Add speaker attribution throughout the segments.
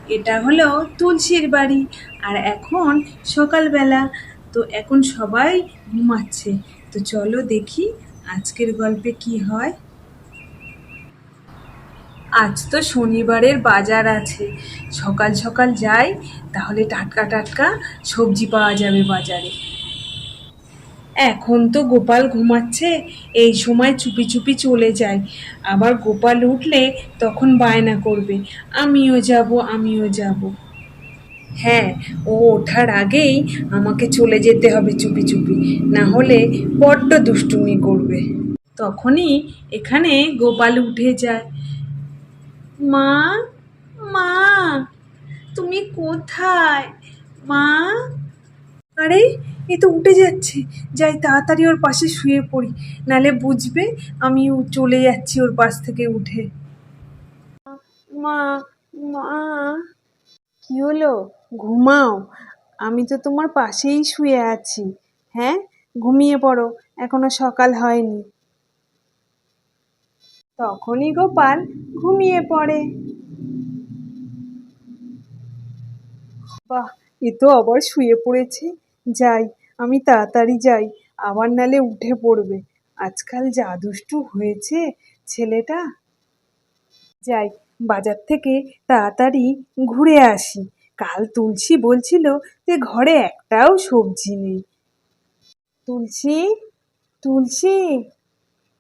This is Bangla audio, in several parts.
Speaker 1: এটা হলো তুলসীর বাড়ি। আর এখন সকালবেলা, তো এখন সবাই ঘুমাচ্ছে। তো চলো দেখি আজকের গল্পে কি হয়। আজ তো শনিবারের বাজার আছে, সকাল সকাল যাই, তাহলে টাটকা টাটকা সবজি পাওয়া যাবে বাজারে। এখন তো গোপাল ঘুমাচ্ছে, এই সময় চুপি চুপি চলে যায়। আবার গোপাল উঠলে তখন বায়না করবে, আমিও যাব আমিও যাব। হ্যাঁ, ও ওঠার আগেই আমাকে চলে যেতে হবে চুপি চুপি, না হলে বড্ড দুষ্টুমি করবে। তখনই এখানে গোপাল উঠে যায়। মা, মা, তুমি কোথায় মা? আরে, এ তো উঠে যাচ্ছে। যাই তাড়াতাড়ি ওর পাশে শুয়ে পড়ি, নালে বুঝবে আমি চলে যাচ্ছি ওর পাশ থেকে উঠে। মা, মা, কি হলো? ঘুমাও, আমি তো তোমার পাশেই শুয়ে আছি। হ্যাঁ, ঘুমিয়ে পড়ো, এখনো সকাল হয়নি। তখনই গোপাল ঘুমিয়ে পড়ে। বাহ, এ তো আবার শুয়ে পড়েছে। যাই, আমি তাড়াতাড়ি যাই, আবার নালে উঠে পড়বে। আজকাল যা দুষ্টু হয়েছে ছেলেটা। যাই, বাজার থেকে তাড়াতাড়ি ঘুরে আসি। কাল তুলসী বলছিল যে ঘরে একটাও সবজি নেই। তুলসী, তুলসী,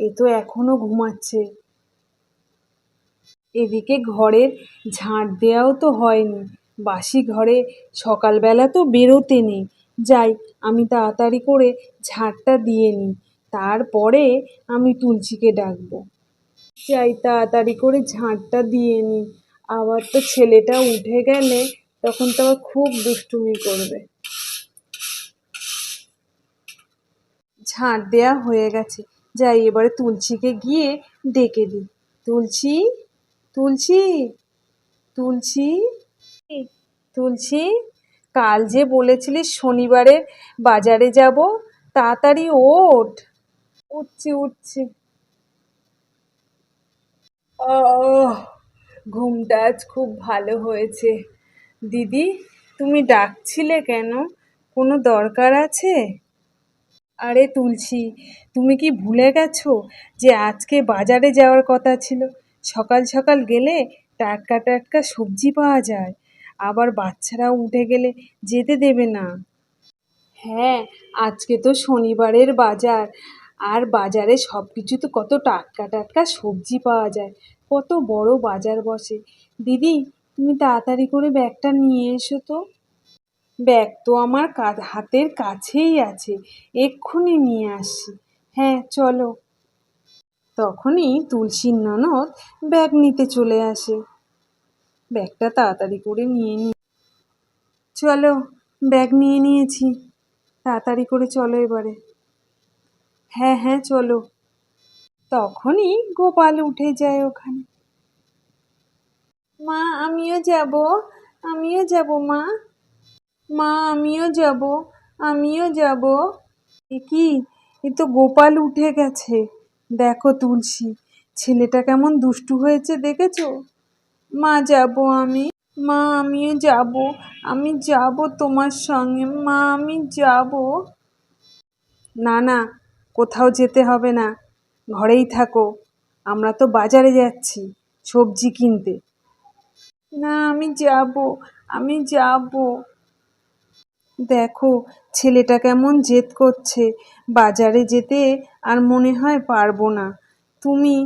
Speaker 1: এ তো এখনো ঘুমাচ্ছে। এদিকে ঘরের ঝাঁট দেওয়াও তো হয়নি, বাসি ঘরে সকালবেলা তো বেরোতে নেই। যাই, আমি তাড়াতাড়ি করে ঝাঁটটা দিয়ে নিই, তারপরে আমি তুলসীকে ডাকবো। যাই, তাড়াতাড়ি করে ঝাঁটটা দিয়ে নিই, আবার তো ছেলেটা উঠে গেলে তখন তো আবার খুব দুষ্টুমি করবে। ঝাঁট দেয়া হয়ে গেছে। যাই, এবারে তুলসীকে গিয়ে ডেকে দিই। তুলসী, তুলসী, তুলসী, তুলসী, কাল যে বলেছিলিস শনিবারে বাজারে যাব, তাড়াতাড়ি ওঠ। উঠছি উঠছি। আহ, ঘুমটা আজ খুব ভালো হয়েছে। দিদি, তুমি ডাকছিলে কেন? কোনো দরকার আছে? আরে তুলসী, তুমি কি ভুলে গেছো যে আজকে বাজারে যাওয়ার কথা ছিল? সকাল সকাল গেলে টাটকা টাটকা সবজি পাওয়া যায়, আবার বাচ্চারাও উঠে গেলে যেতে দেবে না। হ্যাঁ, আজকে তো শনিবারের বাজার, আর বাজারে সব কিছু তো কত টাটকা টাটকা সবজি পাওয়া যায়, কত বড় বাজার বসে। দিদি, তুমি তাড়াতাড়ি করে ব্যাগটা নিয়ে এসো তো। ব্যাগ তো আমার হাতের কাছেই আছে, এক্ষুনি নিয়ে আসছি। হ্যাঁ, চলো। তখনই তুলসীর ননদ ব্যাগ নিতে চলে আসে। ব্যাগটা তাড়াতাড়ি করে নিয়ে নি। চলো, ব্যাগ নিয়ে নিয়েছি, তাড়াতাড়ি করে চলো এবারে। হ্যাঁ হ্যাঁ, চলো। তখনই গোপাল উঠে যায় ওখানে। মা, আমিও যাব, আমিও যাব মা। মা, আমিও যাব, আমিও যাব। এ কি, এ তো গোপাল উঠে গেছে। দেখো তুলসী, ছেলেটা কেমন দুষ্টু হয়েছে দেখেছো? মা, যাব আমি। মা, আমিও যাব, আমি যাব তোমার সঙ্গে মা, আমি যাব। না না, কোথাও যেতে হবে না, ঘরেই থাকো, আমরা তো বাজারে যাচ্ছি সবজি কিনতে। না, আমি যাব, আমি যাব। দেখো, ছেলেটা কেমন জেদ করছে, বাজারে যেতে আর মনে হয় পারবো না। তুমি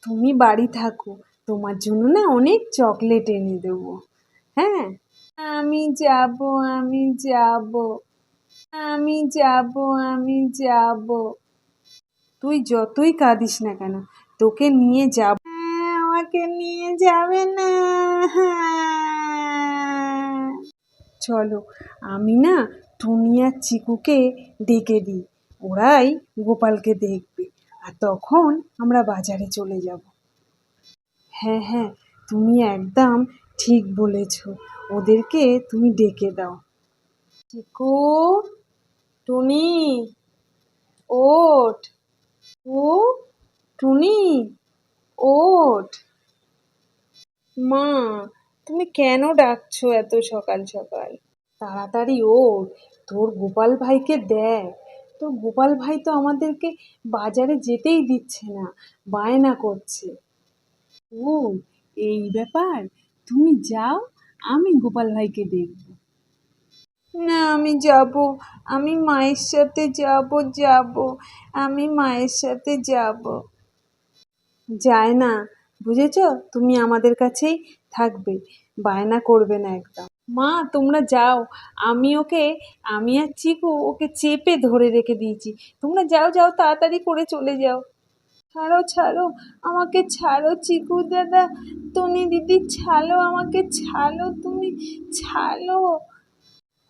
Speaker 1: তুমি বাড়ি থাকো, তোমার জন্য না অনেক চকলেট এনে দেবো। হ্যাঁ, আমি যাব, আমি যাব, আমি যাব, আমি যাব। তুই যতই কাঁদিস না কেন, তোকে নিয়ে যাব। আমাকে নিয়ে যাবে না। চলো, আমি না টুনি আর চিকুকে ডেকে দিই, ওরাই গোপালকে দেখবে, আর তখন আমরা বাজারে চলে যাব। হ্যাঁ হ্যাঁ, তুমি একদম ঠিক বলেছ, ওদেরকে তুমি ডেকে দাও। চিকু, টুনি, ওঠ। ও, টুনি, ওঠ। মা, তুমি কেন ডাকছো এত সকাল সকাল? তাড়াতাড়ি ওঠ, তোর গোপাল ভাইকে দেখ। তোর গোপাল ভাই তো আমাদেরকে বাজারে যেতেই দিচ্ছে না, বায়না করছে। ও, এই ব্যাপার। তুমি যাও, আমি গোপাল ভাইকে দেখব। না, আমি যাব, আমি মায়ের সাথে যাব, আমি মায়ের সাথে যাব। যায় না, বুঝেছ? তুমি আমাদের কাছেই থাকবে, বায়না করবে না একদম। মা তোমরা যাও, আমি আর চিকু ওকে চেপে ধরে রেখে দিয়েছি। তোমরা যাও যাও, তাড়াতাড়ি করে চলে যাও। ছাড়ো ছাড়ো, আমাকে ছাড়ো চিকু দাদা, টনি দিদি, ছাড়ো আমাকে, ছাড়ো তুমি, ছাড়ো।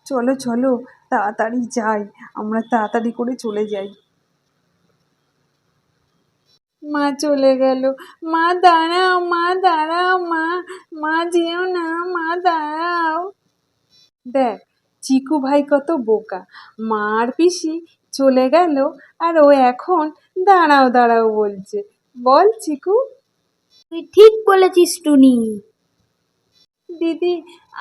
Speaker 1: চলো চলো, তাড়াতাড়ি যাই, আমরা তাড়াতাড়ি করে চলে যাই। মা চলে গেল। মা দাঁড়াও, মা দাঁড়াও, মা, মা যেও না, মা দাঁড়াও। দেখ, চিকু ভাই কত বোকা, মা আর পিসি চলে গেল আর ও এখন দাঁড়াও দাঁড়াও বলছে। বল চিকু।
Speaker 2: তুই ঠিক বলেছিস টুনি।
Speaker 1: দিদি,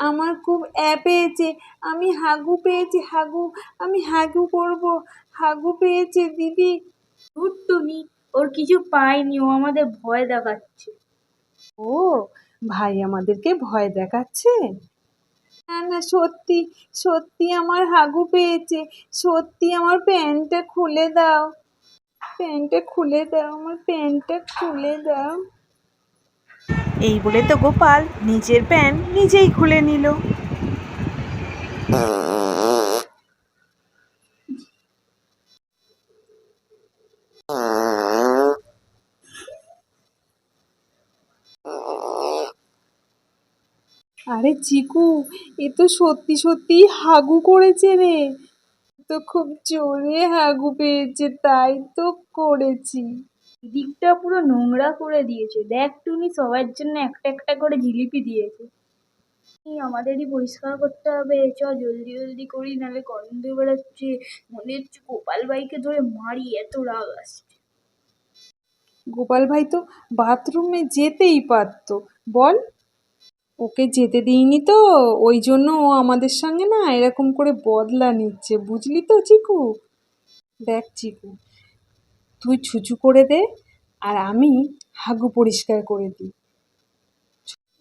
Speaker 1: আমার খুব পেয়েছে, আমি হাগু পেয়েছি, হাগু, আমি হাগু করব, হাগু পেয়েছে দিদি।
Speaker 2: ধুর টুনি, ওর কিছু পাইনি, ও আমাদের ভয় দেখাচ্ছে।
Speaker 1: ও, ভাই আমাদেরকে ভয় দেখাচ্ছে? না না, সত্যি সত্যি আমার হাগু পেয়েছে, সত্যি। আমার প্যান্টটা খুলে দাও, প্যান্টটা খুলে দাও, আমার প্যান্টটা খুলে দাও। এই বলে তো গোপাল নিজের প্যান্ট নিজেই খুলে নিল। আরে চিকু, এ তো সত্যি সত্যি হাগু করেছে রে, তো খুব জোরে হাগু পেয়েছে, তাই তো করেছি।
Speaker 2: দিকটা পুরো নোংরা করে দিয়েছে। দেখ টুনি, সবার জন্য একটা একটা করে জিলিপি দিয়েছে। আমাদেরই পরিষ্কার করতে হবে, চ জলদি জলদি করি, নাহলে গন্ধ বেরোচ্ছে। মনে হচ্ছে গোপাল ভাইকে ধরে মারি, এত রাগ আসছে।
Speaker 1: গোপাল ভাই তো বাথরুমে যেতেই পারতো, বল। ওকে যেতে দিইনি তো, ওই জন্য ও আমাদের সঙ্গে না এরকম করে বদলা নিচ্ছে, বুঝলি তো চিকু? দেখ চিকু, তুই ছুচু করে দে আর আমি হাগু পরিষ্কার করে দিই।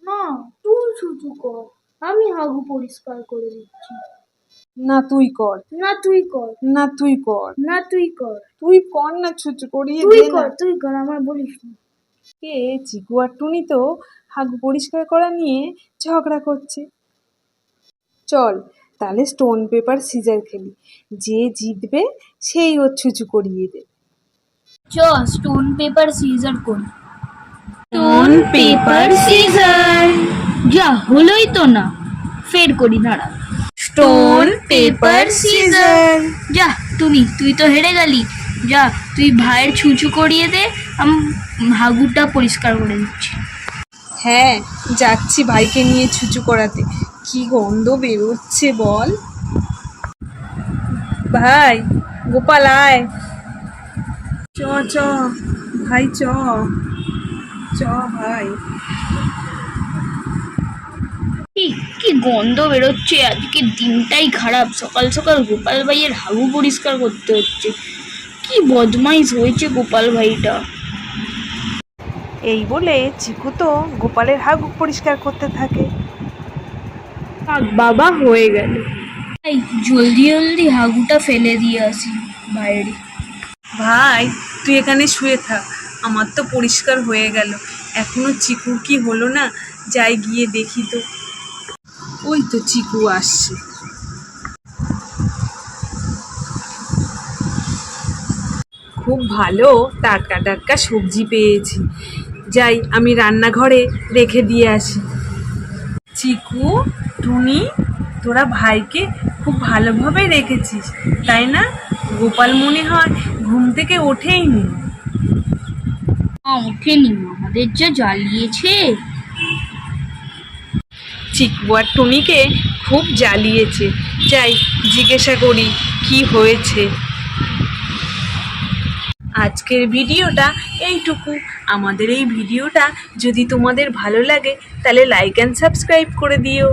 Speaker 2: না, তুই শুধু কর, আমি হাগু পরিষ্কার করে দিচ্ছি।
Speaker 1: না তুই কর,
Speaker 2: না তুই কর,
Speaker 1: না তুই কর,
Speaker 2: না তুই কর,
Speaker 1: তুই কর না, ছুচু করিয়ে
Speaker 2: তুই
Speaker 1: দে না।
Speaker 2: কর, তুই কর, আমার বলিস না।
Speaker 1: কে, চিকু আর টুনি তো হাগু পরিষ্কার করা নিয়ে ঝগড়া করছে। চল তাহলে স্টোন পেপার সিজার খেলি, যে জিতবে সেই ওর ছুচু করিয়ে দে।
Speaker 2: চ স্টোন পেপার সিজার করি। Stone paper scissor. যা, হলোই তো না, ফের করি, দাঁড়া। Stone paper scissor. যা টুনি, তুই তো হেরে গেলি। যা, তুই ভাইয়ের ছুঁচু করিয়ে দে, আমি হাগুটা পরিষ্কার করে দিচ্ছি।
Speaker 1: হ্যাঁ, যাচ্ছি ভাইকে নিয়ে ছুচু করাতে। কি গন্ধ বেরোচ্ছে বল। ভাই, গোপাল আয়, চ চ ভাই, চ চ ভাই।
Speaker 2: কি কি গন্ধ বেরোচ্ছে, আজকে দিনটাই খারাপ। সকাল সকাল গোপাল ভাইয়ের হাগু পরিষ্কার করতে হচ্ছে। কি বদমাইশ হয়েছে গোপাল ভাইটা।
Speaker 1: এই বলে চিকু তো গোপালের হাগু পরিষ্কার করতে থাকে।
Speaker 2: বাবা, হয়ে গেল। এই জলদি জলদি হাগুটা ফেলে দিয়ে আসি বাইরে।
Speaker 1: ভাই তুই এখানে শুয়ে থাক, আমার তো পরিষ্কার হয়ে গেল, এখনো চিকুর কি হলো না, যাই গিয়ে দেখি তো। ওই তো চিকু আসছে। খুব ভালো টাটকা টাটকা সবজি পেয়েছি, যাই আমি রান্নাঘরে রেখে দিয়ে আসি। চিকু, টুনি, তোরা ভাইকে খুব ভালোভাবে রেখেছিস, তাই না? গোপাল মনে হয় ঘুম থেকে ওঠেইনি।
Speaker 2: ওঠেনি, আমাদের যা জ্বালিয়েছে।
Speaker 1: চিকু আর টুনিকে খুব জ্বালিয়েছে, যাই জিজ্ঞাসা করি কি হয়েছে। আজকের ভিডিওটা এইটুকু। আমাদের এই ভিডিওটা যদি তোমাদের ভালো লাগে তাহলে লাইক অ্যান্ড সাবস্ক্রাইব করে দিও।